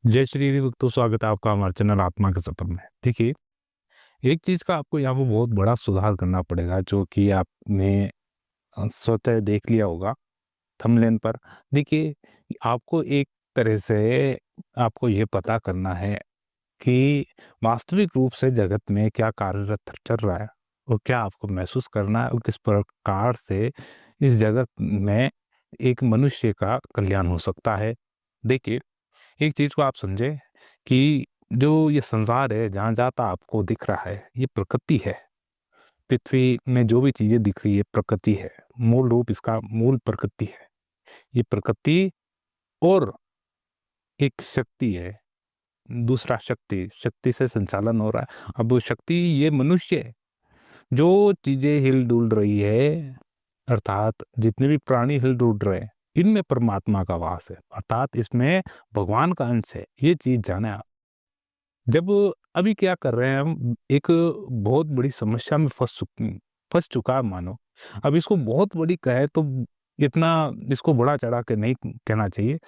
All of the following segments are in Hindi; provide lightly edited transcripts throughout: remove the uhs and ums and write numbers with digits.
जय श्री भक्तों, स्वागत है आपका हमारे चैनल आत्मा के सफर में। देखिए, एक चीज़ का आपको यहाँ पे बहुत बड़ा सुधार करना पड़ेगा, जो कि आपने स्वतः देख लिया होगा थंबनेल पर। देखिए, आपको एक तरह से आपको ये पता करना है कि वास्तविक रूप से जगत में क्या कार्यरत चल रहा है और क्या आपको महसूस करना है और किस प्रकार से इस जगत में एक मनुष्य का कल्याण हो सकता है। देखिए, एक चीज़ को आप समझें कि जो ये संसार है, जहाँ-जहाँ तक आपको दिख रहा है, ये प्रकृति है। पृथ्वी में जो भी चीज़ें दिख रही है, प्रकृति है। मूल रूप इसका मूल प्रकृति है। ये प्रकृति और एक शक्ति है, दूसरा शक्ति, शक्ति से संचालन हो रहा है। अब वो शक्ति ये मनुष्य है, जो चीज़ें हिल-डुल रही है, अर्थात जितने भी प्राणी हिल-डुल रहे हैं, इनमें परमात्मा का वास है, अर्थात इसमें भगवान का अंश है। ये चीज़ जानें आप। जब अभी क्या कर रहे हैं हम, एक बहुत बड़ी समस्या में फँस चुका है मानव। अब इसको बहुत बड़ी कहे तो इतना इसको बढ़ा-चढ़ा के नहीं कहना चाहिए।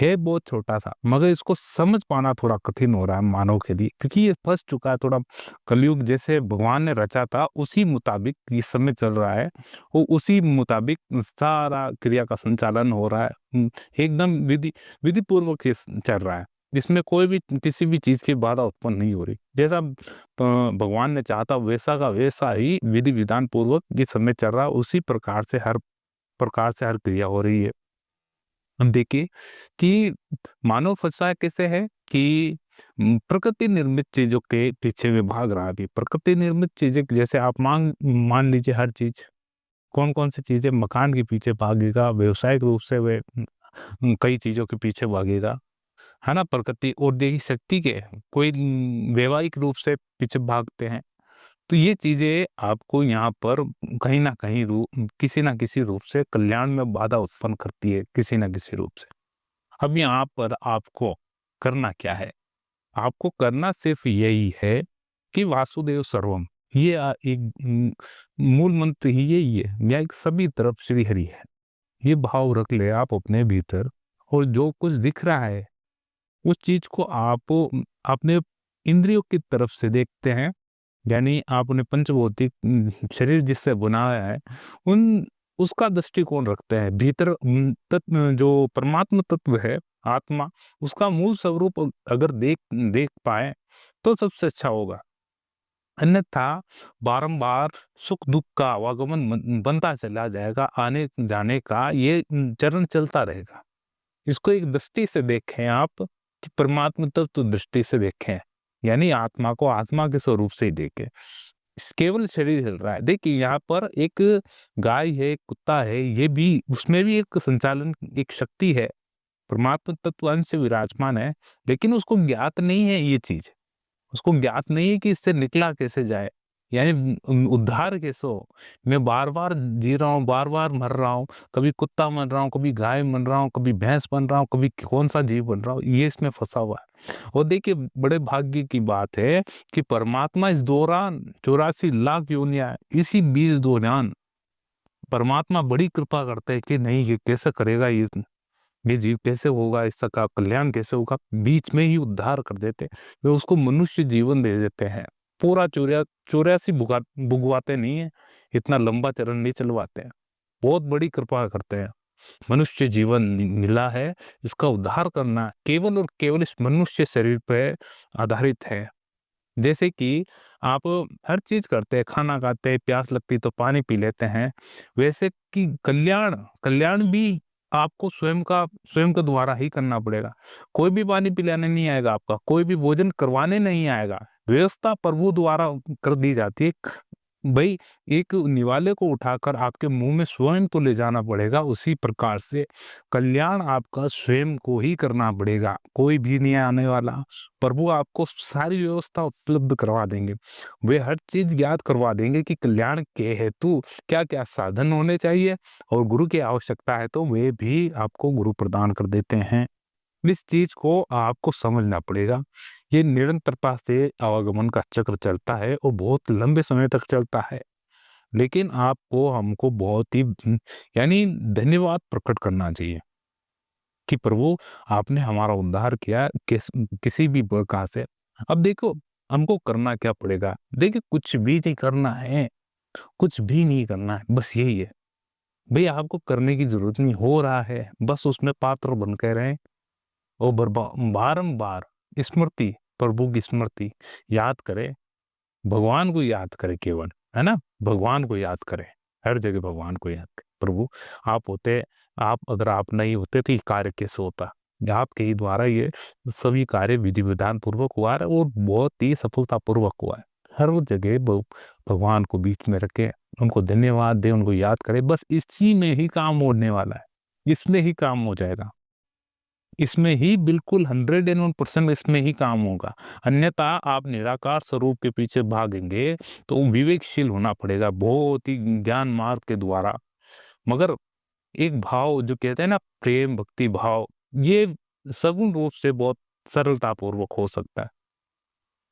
है बहुत छोटा-सा, मगर इसको समझ पाना थोड़ा कठिन हो रहा है मानव के लिए, क्योंकि ये फँस चुका है थोड़ा। कलयुग जैसे भगवान ने रचा था, उसी मुताबिक ये समय चल रहा है। वो उसी मुताबिक सारा क्रिया का संचालन हो रहा है। एकदम विधिपूर्वक ये चल रहा है। इसमें कोई भी किसी भी चीज़ की बाधा उत्पन्न नहीं हो रही। जैसा भगवान ने चाहा था वैसा का वैसा ही विधि-विधान पूर्वक ये समय चल रहा है, उसी प्रकार से हर क्रिया हो रही है। अब देखिए कि मानव फँसा कैसे है कि प्रकृति निर्मित चीज़ों के पीछे में भाग रहा है अभी। प्रकृति निर्मित चीज़ें जैसे आप मान लीजिए हर चीज़, कौन-कौन सी चीज़ें मकान के पीछे भागेगा, व्यावसायिक रूप से वे कई चीज़ों के पीछे भागेगा। है ना? प्रकृति और देखिए शक्ति के कोई वैवाहिक रूप से पीछे भागते हैं। तो ये चीज़ें आपको यहाँ पर कहीं न कहीं किसी न किसी रूप से कल्याण में बाधा उत्पन्न करती है, किसी न किसी रूप से। अब यहाँ पर आपको करना क्या है? आपको करना सिर्फ़ यही है कि वासुदेव सर्वम, ये एक मूल मंत्र ही यही है, या एक सभी तरफ श्री हरि है। ये भाव रख ले आप अपने भीतर, और जो कुछ दिख रहा है उस चीज़ को आप अपने इंद्रियों की तरफ से देखते हैं, यानी आपने पंचभौतिक शरीर जिससे बनाया है, उन उसका दृष्टिकोण रखते हैं। भीतर तत्व जो परमात्मा तत्व है, आत्मा, उसका मूल स्वरूप अगर देख देख पाएँ, तो सबसे अच्छा होगा। अन्यथा बारंबार सुख-दुःख का आवागमन बनता चला जाएगा, आने-जाने का ये चरण चलता रहेगा। इसको एक दृष्टि से देखें आप, कि परमात्म तत्व दृष्टि से देखें, यानी आत्मा को आत्मा के स्वरूप से ही देखें। केवल शरीर हिल रहा है। देखिए यहाँ पर एक गाय है, एक कुत्ता है, ये भी उसमें भी एक संचालन, एक शक्ति है। परमात्म तत्व अंश विराजमान है, लेकिन उसको ज्ञात नहीं है ये चीज़। उसको ज्ञात नहीं है कि इससे निकला कैसे जाए, यानी उद्धार कैसे हो। मैं बार-बार जी रहा हूँ, बार-बार मर रहा हूँ, कभी कुत्ता बन रहा हूँ, कभी गाय बन रहा हूँ, कभी भैंस बन रहा हूँ, कभी कौन-सा जीव बन रहा हूँ, ये इसमें फँसा हुआ है। और देखिए बड़े भाग्य की बात है कि परमात्मा इस दौरान 84 लाख योनियाँ, इसी बीच दौरान परमात्मा बड़ी कृपा करते हैं कि नहीं ये कैसे करेगा ये जीव कैसे होगा, इसका कल्याण कैसे होगा, बीच में ही उद्धार कर देते हैं। वे उसको मनुष्य जीवन दे देते हैं। पूरा 84 भुगवाते नहीं हैं, इतना लंबा चरण नहीं चलवाते हैं। बहुत बड़ी कृपा करते हैं। मनुष्य जीवन मिला है, इसका उद्धार करना केवल और केवल इस मनुष्य शरीर पे आधारित है। जैसे कि आप हर चीज़ करते हैं, खाना खाते हैं, प्यास लगती है तो पानी पी लेते हैं। वैसे कि कल्याण कल्याण भी आपको स्वयं के द्वारा ही करना पड़ेगा। कोई भी पानी पिलाने नहीं आएगा आपका, कोई भी भोजन करवाने नहीं आएगा। व्यवस्था प्रभु द्वारा कर दी जाती है। भई एक निवाले को उठाकर आपके मुँह में स्वयं तो ले जाना पड़ेगा, उसी प्रकार से कल्याण आपका स्वयं को ही करना पड़ेगा, कोई भी नहीं आने वाला। प्रभु आपको सारी व्यवस्था उपलब्ध करवा देंगे। वे हर चीज़ ज्ञात करवा देंगे कि कल्याण के हेतु क्या-क्या साधन होने चाहिए, और गुरु की आवश्यकता है तो वे भी आपको गुरु प्रदान कर देते हैं। इस चीज़ को आपको समझना पड़ेगा। ये निरंतरता से आवागमन का चक्र चलता है और बहुत लंबे समय तक चलता है। लेकिन आपको हमको बहुत ही यानी धन्यवाद प्रकट करना चाहिए। कि प्रभु आपने हमारा उद्धार किया किसी भी प्रकार से। अब देखो हमको करना क्या पड़ेगा? देखिए कुछ भी नहीं करना है, कुछ भी नहीं करना है, बस यही है। भई आपको करने की ज़रूरत नहीं, हो रहा है, बस उसमें पात्र बन के रहें और बारंबार स्मृति, प्रभु की स्मृति याद करें, भगवान को याद करें केवल, है ना? भगवान को याद करें, हर जगह भगवान को याद करें। प्रभु आप होते, आप अगर आप नहीं होते तो ये कार्य कैसे होता? आपके ही द्वारा ये सभी कार्य विधि-विधान पूर्वक हुआ है और बहुत ही सफलतापूर्वक हुआ है। हर वो जगह भगवान को बीच में रखें, उनको धन्यवाद दें, उनको याद करें, बस इसी में ही काम होने वाला है, इसमें ही काम हो जाएगा। इसमें ही बिल्कुल 101% इसमें ही काम होगा। अन्यथा आप निराकार स्वरूप के पीछे भागेंगे, तो विवेकशील होना पड़ेगा बहुत ही ज्ञान मार्ग के द्वारा। मगर एक भाव जो कहते हैं ना प्रेम, भक्ति भाव, ये सगुण रूप से बहुत सरलतापूर्वक हो सकता है।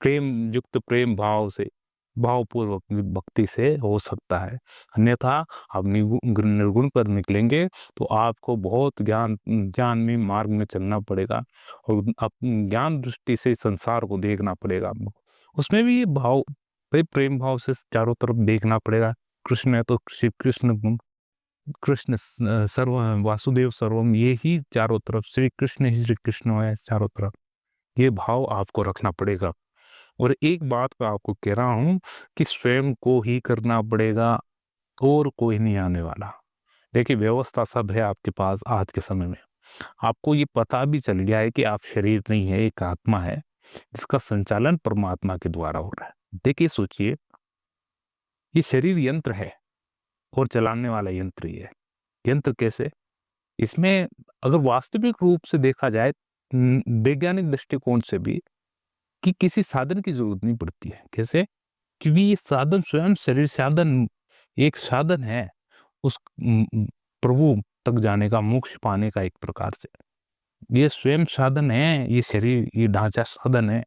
प्रेम युक्त प्रेम भाव से, भावपूर्वक भक्ति से हो सकता है। अन्यथा आप निर्गुण पर निकलेंगे तो आपको बहुत ज्ञान में मार्ग में चलना पड़ेगा और ज्ञान दृष्टि से संसार को देखना पड़ेगा आपको। उसमें भी ये भाव, प्रेम भाव से चारों तरफ देखना पड़ेगा। कृष्ण है तो श्री कृष्ण, कृष्ण सर्व वासुदेव सर्वम, ये ही चारों तरफ, श्री कृष्ण ही श्री कृष्ण है चारों तरफ। ये भाव आपको रखना पड़ेगा। और एक बात मैं आपको कह रहा हूँ कि स्वयं को ही करना पड़ेगा और कोई नहीं आने वाला। देखिए व्यवस्था सब है आपके पास आज के समय में। आपको ये पता भी चल गया है कि आप शरीर नहीं है, एक आत्मा है जिसका संचालन परमात्मा के द्वारा हो रहा है। देखिए सोचिए, ये शरीर यंत्र है और चलाने वाला यंत्र ही है। यंत्र कैसे? इसमें अगर वास्तविक रूप से देखा जाए, वैज्ञानिक दृष्टिकोण से भी, कि किसी साधन की जरूरत नहीं पड़ती है। कैसे? क्योंकि ये साधन स्वयं शरीर साधन एक साधन है उस प्रभु तक जाने का, मोक्ष पाने का एक प्रकार से। ये स्वयं साधन है, ये शरीर, ये ढांचा साधन है।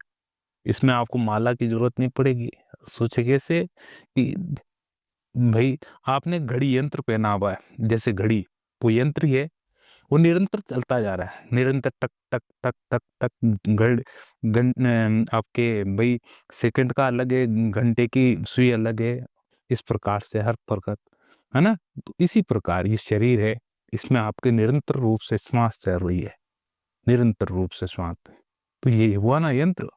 इसमें आपको माला की जरूरत नहीं पड़ेगी। सोचे कैसे कि भाई आपने घड़ी यंत्र पहना हुआ है, जैसे घड़ी वो यंत्र ही है, वो निरंतर चलता जा रहा है, निरंतर टक टक टक टक टक आपके भाई सेकंड का अलग है, घंटे की सुई अलग है, इस प्रकार से हर प्रकार, है ना? तो इसी प्रकार ये शरीर है, इसमें आपके निरंतर रूप से श्वास चल रही है, निरंतर रूप से श्वास। तो ये हुआ ना यंत्र।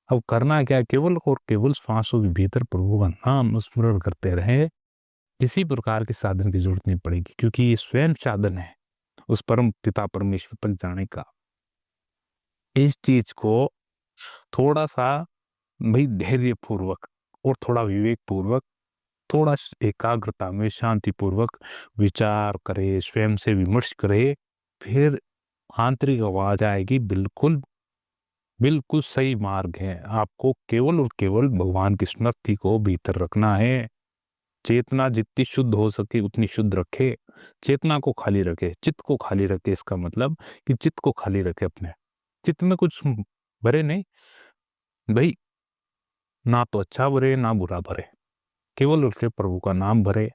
अब करना क्या? केवल और केवल श्वासों के भीतर प्रभु का नाम स्मरण करते रहे। किसी प्रकार के साधन की जरूरत नहीं पड़ेगी, क्योंकि ये स्वयं साधन है उस परम पिता परमेश्वर तक जाने का। इस चीज को थोड़ा सा भाई धैर्य पूर्वक और थोड़ा विवेक पूर्वक, थोड़ा एकाग्रता में शांति पूर्वक विचार करे, स्वयं से विमर्श करे, फिर आंतरिक आवाज आएगी, बिल्कुल बिल्कुल सही मार्ग है। आपको केवल और केवल भगवान की स्मृति को भीतर रखना है। चेतना जितनी शुद्ध हो सके उतनी शुद्ध रखे, चेतना को खाली रखे, चित्त को खाली रखे। इसका मतलब कि चित्त को खाली रखे, अपने चित्त में कुछ भरे नहीं भाई, ना तो अच्छा भरे ना बुरा भरे, केवल उसके प्रभु का नाम भरे,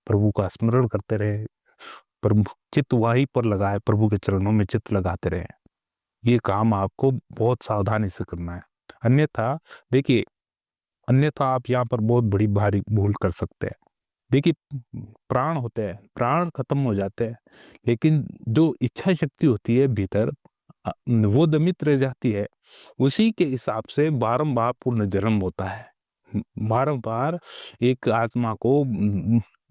प्रभु का स्मरण करते रहे, प्रभु चित्त वहीं पर लगाए, प्रभु के चरणों में चित्त लगाते रहे। ये काम आपको बहुत सावधानी से करना है। अन्यथा देखिए, अन्यथा आप यहाँ पर बहुत बड़ी भारी भूल कर सकते हैं। देखिए प्राण होते हैं, प्राण खत्म हो जाते हैं, लेकिन जो इच्छा शक्ति होती है भीतर, वो दमित रह जाती है। उसी के हिसाब से बारंबार पूर्ण जन्म होता है, बारंबार एक आत्मा को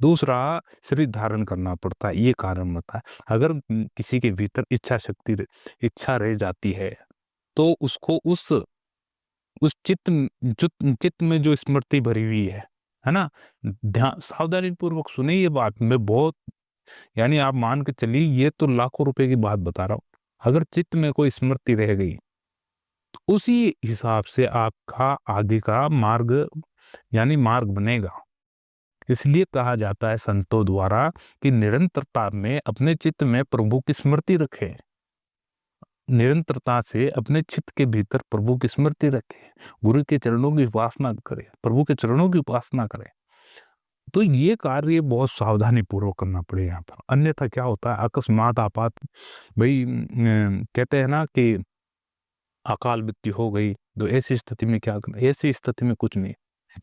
दूसरा शरीर धारण करना पड़ता है। ये कारण होता है। अगर किसी के भीतर इच्छा शक्ति, इच्छा रह जाती है, तो उसको उस चित्त में जो स्मृति भरी हुई है ना, ध्यान सावधानी पूर्वक सुने ये बात। मैं बहुत, यानी आप मान के चलिए, ये तो लाखों रुपए की बात बता रहा हूँ। अगर चित्त में कोई स्मृति रह गई, तो उसी हिसाब से आपका आगे का मार्ग, यानी मार्ग बनेगा। इसलिए कहा जाता है संतों द्वारा कि निरंतरता में अपने चित्त में प्रभु की स्मृति रखें, निरंतरता से अपने चित्त के भीतर प्रभु की स्मृति रखें, गुरु के चरणों की उपासना करें, प्रभु के चरणों की उपासना करें। तो ये कार्य बहुत सावधानी पूर्वक करना पड़ेगा यहाँ पर, अन्यथा क्या होता है अकस्मात आपात भाई कहते हैं ना कि अकाल मृत्यु हो गई, तो ऐसी स्थिति में क्या करना, ऐसी स्थिति में कुछ नहीं।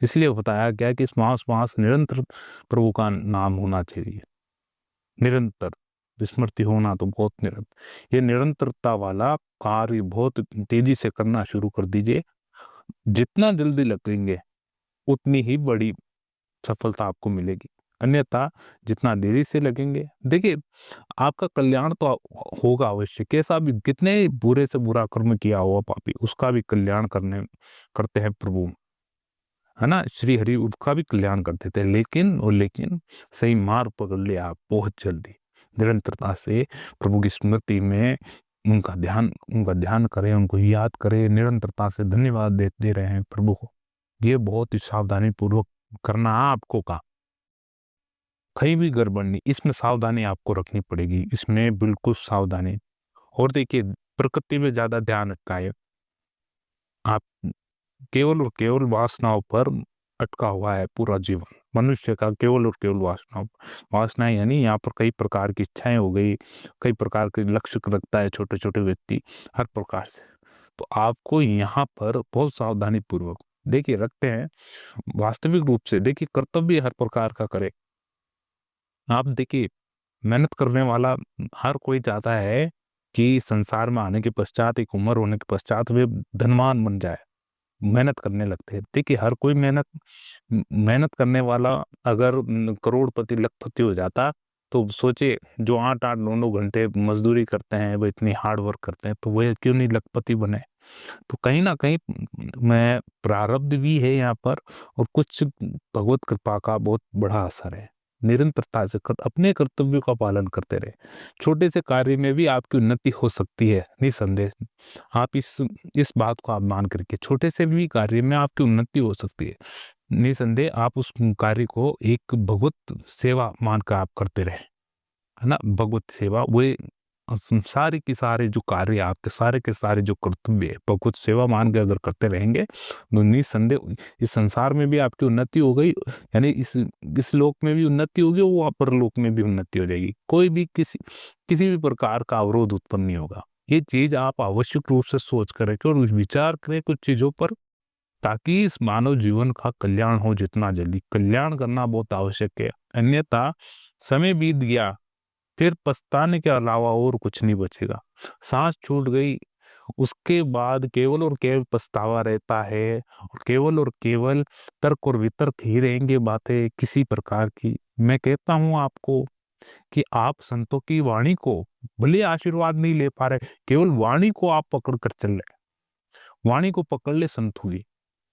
इसलिए बताया गया कि श्वास श्वास निरंतर प्रभु का नाम होना चाहिए, निरंतर, विस्मृति होना तो बहुत निरंतर। ये निरंतरता वाला कार्य बहुत तेजी से करना शुरू कर दीजिए। जितना जल्दी लगेंगे उतनी ही बड़ी सफलता आपको मिलेगी, अन्यथा जितना देरी से लगेंगे, देखिए आपका कल्याण तो होगा अवश्य, कैसा भी कितने बुरे से बुरा कर्म किया हुआ पापी उसका भी कल्याण करते हैं प्रभु, है ना, श्री हरि उसका भी कल्याण करते थे। लेकिन सही मार्ग पकड़ लिया आप बहुत जल्दी, निरंतरता से प्रभु की स्मृति में उनका ध्यान करें, उनको याद करें, निरंतरता से धन्यवाद दे रहे हैं प्रभु को। ये बहुत ही सावधानी पूर्वक करना है आपको का, कहीं भी गड़बड़ नहीं, इसमें सावधानी आपको रखनी पड़ेगी, इसमें बिल्कुल सावधानी। और देखिए प्रकृति में ज्यादा ध्यान रखाए, आप केवल और केवल वासनाओं पर अटका हुआ है पूरा जीवन, मनुष्य का केवल और केवल वासनाएं, यानी यहाँ पर कई प्रकार की इच्छाएं हो गई, कई प्रकार के लक्ष्य रखता है छोटे छोटे व्यक्ति हर प्रकार से। तो आपको यहाँ पर बहुत सावधानी पूर्वक देखिए रखते हैं, वास्तविक रूप से देखिए कर्तव्य हर प्रकार का करे। आप देखिए मेहनत करने वाला हर कोई चाहता है कि संसार में आने के पश्चात, एक उम्र होने के पश्चात वे धनवान बन जाए, मेहनत करने लगते हैं। देखिए हर कोई मेहनत करने वाला अगर करोड़पति लखपति हो जाता, तो सोचे जो 8-8 9-9 घंटे मजदूरी करते हैं, वो इतनी हार्ड वर्क करते हैं, तो वह क्यों नहीं लखपति बने। तो कहीं ना कहीं मैं प्रारब्ध भी है यहाँ पर, और कुछ भगवत कृपा का बहुत बड़ा असर है। निरंतरता से अपने कर्तव्यों का पालन करते रहे, छोटे से कार्य में भी आपकी उन्नति हो सकती है निसंदेह। आप इस बात को आप मान करके छोटे से भी कार्य में आपकी उन्नति हो सकती है निसंदेह। आप उस कार्य को एक भगवत सेवा मानकर आप करते रहे, है ना, भगवत सेवा वो सारे के सारे जो कार्य आपके सारे के सारे जो कर्तव्य है भगवत सेवा मान के अगर करते रहेंगे तो निसंदेह इस संसार में भी आपकी उन्नति हो गई, यानी इस लोक में भी उन्नति होगी, वो अपर लोक में भी उन्नति हो जाएगी, कोई भी किसी भी प्रकार का अवरोध उत्पन्न नहीं होगा। ये चीज आप आवश्यक रूप से सोच कर रखें और विचार करें कुछ चीजों पर, ताकि इस मानव जीवन का कल्याण हो, जितना जल्दी कल्याण करना बहुत आवश्यक है, अन्यथा समय बीत गया फिर पछताने के अलावा और कुछ नहीं बचेगा। सांस छूट गई उसके बाद केवल और केवल पछतावा रहता है, और केवल तर्क और वितर्क ही रहेंगे बातें किसी प्रकार की। मैं कहता हूं आपको कि आप संतों की वाणी को भले आशीर्वाद नहीं ले पा रहे, केवल वाणी को आप पकड़ कर चल रहे, वाणी को पकड़ ले संत हुई,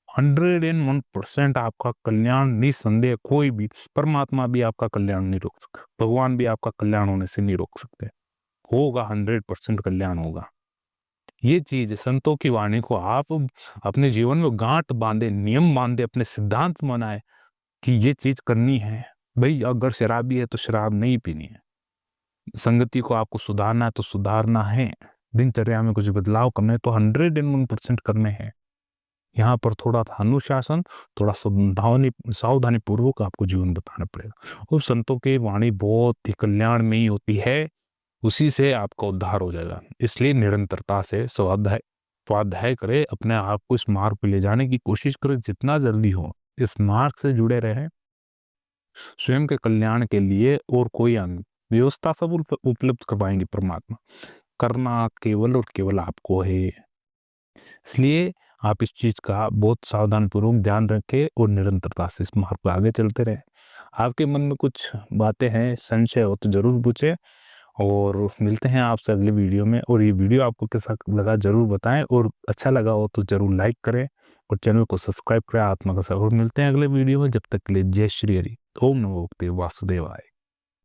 101% आपका कल्याण निसंदेह, कोई भी परमात्मा भी आपका कल्याण नहीं रोक सकता, भगवान भी आपका कल्याण होने से नहीं रोक सकते, होगा 100% कल्याण होगा। ये चीज संतों की वाणी को आप अपने जीवन में गांठ बांधे, नियम बांधे, अपने सिद्धांत बनाए कि ये चीज करनी है। भाई अगर शराबी है तो शराब नहीं पीनी है, संगति को आपको सुधारना है तो सुधारना है, दिनचर्या में कुछ बदलाव करने है तो 101% करने हैं। यहाँ पर थोड़ा अनुशासन, थोड़ा सावधानी पूर्वक आपको जीवन बताना पड़ेगा, और संतों की वाणी बहुत ही कल्याण में ही होती है, उसी से आपका उद्धार हो जाएगा। इसलिए निरंतरता से स्वाध्याय करें, अपने आप को इस मार्ग पे ले जाने की कोशिश करें, जितना जल्दी हो इस मार्ग से जुड़े रहें, स्वयं के कल्याण के लिए और कोई व्यवस्था सब उपलब्ध करवाएंगे परमात्मा, करना केवल और केवल आपको है। इसलिए आप इस चीज का बहुत सावधान पूर्वक ध्यान रखें और निरंतरता से इस मार्ग पर आगे चलते रहे। आपके मन में कुछ बातें हैं, संशय हो तो जरूर पूछे, और मिलते हैं आपसे अगले वीडियो में। और ये वीडियो आपको कैसा लगा जरूर बताएं, और अच्छा लगा हो तो जरूर लाइक करें और चैनल को सब्सक्राइब करें। आत्मा का सहयोग। मिलते हैं अगले वीडियो में, जब तक के लिए जय श्री हरि। ओम नमो भगवते वासुदेवाय।